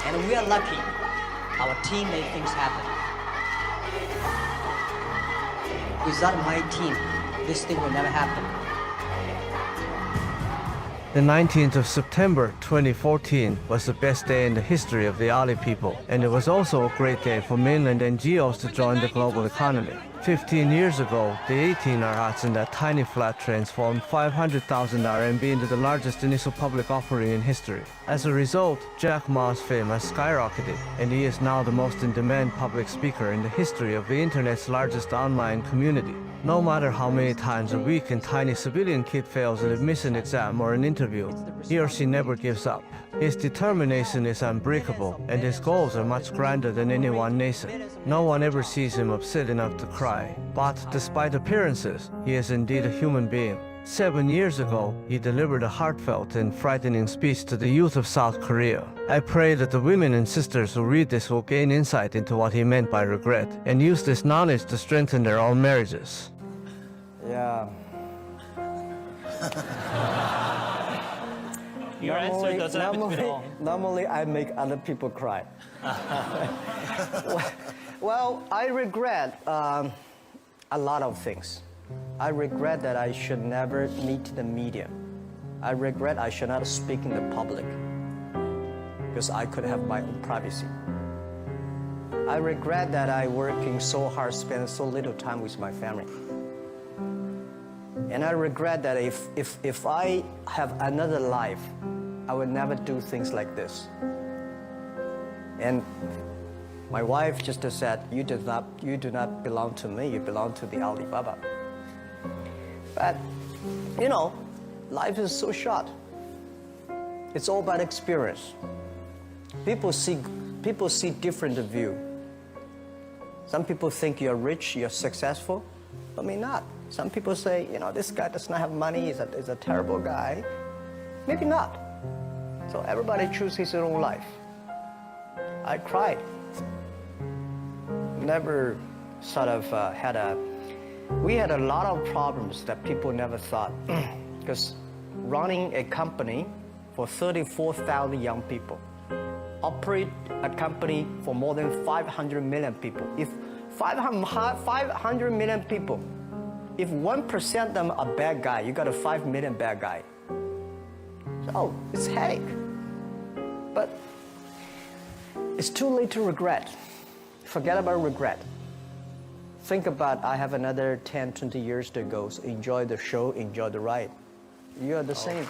And we are lucky. Our team made things happen. Without my team, this thing will never happen. The 19th of September 2014 was the best day in the history of the Ali people, and it was also a great day for mainland NGOs to join the global economy. 15 years ago, the 18 Arhats in that tiny flat transformed 500,000 RMB into the largest initial public offering in history. As a result, Jank Ma's fame has skyrocketed, and he is now the most in-demand public speaker in the history of the internet's largest online community. No matter how many times a week a tiny civilian kid fails an admission exam or an interview, he or she never gives up. His determination is unbreakable, and his goals are much grander than any one nation. No one ever sees him upset enough to cry. But despite appearances, he is indeed a human being. 7 years ago, he delivered a heartfelt and frightening speech to the youth of South Korea. I pray that the women and sisters who read this will gain insight into what he meant by regret, and use this knowledge to strengthen their own marriages. Yeah. Your answer doesn't have to be long. Normally, I make other people cry. Well, I regret a lot of things. I regret that I should never meet the media. I regret I should not speak in the public because I could have my own privacy. I regret that I working so hard, spend so little time with my family. And I regret that if I have another life, I would never do things like this. And my wife just said, you do not belong to me, you belong to the Alibaba. But, you know, life is so short. It's all about experience. People see different view. Some people think you're rich, you're successful, but me not. Some people say, you know, this guy does not have money, he's a terrible guy. Maybe not. So everybody chooses his own life. I cried. Never sort of we had a lot of problems that people never thought. Because running a company for 34,000 young people, operate a company for more than 500 million people. If 500 million people, if 1% of them are bad guy, you got a 5 million bad guy. So it's headache. But it's too late to regret. Forget about regret. Think about, I have another 10, 20 years to go, so enjoy the show, enjoy the ride. You are the same.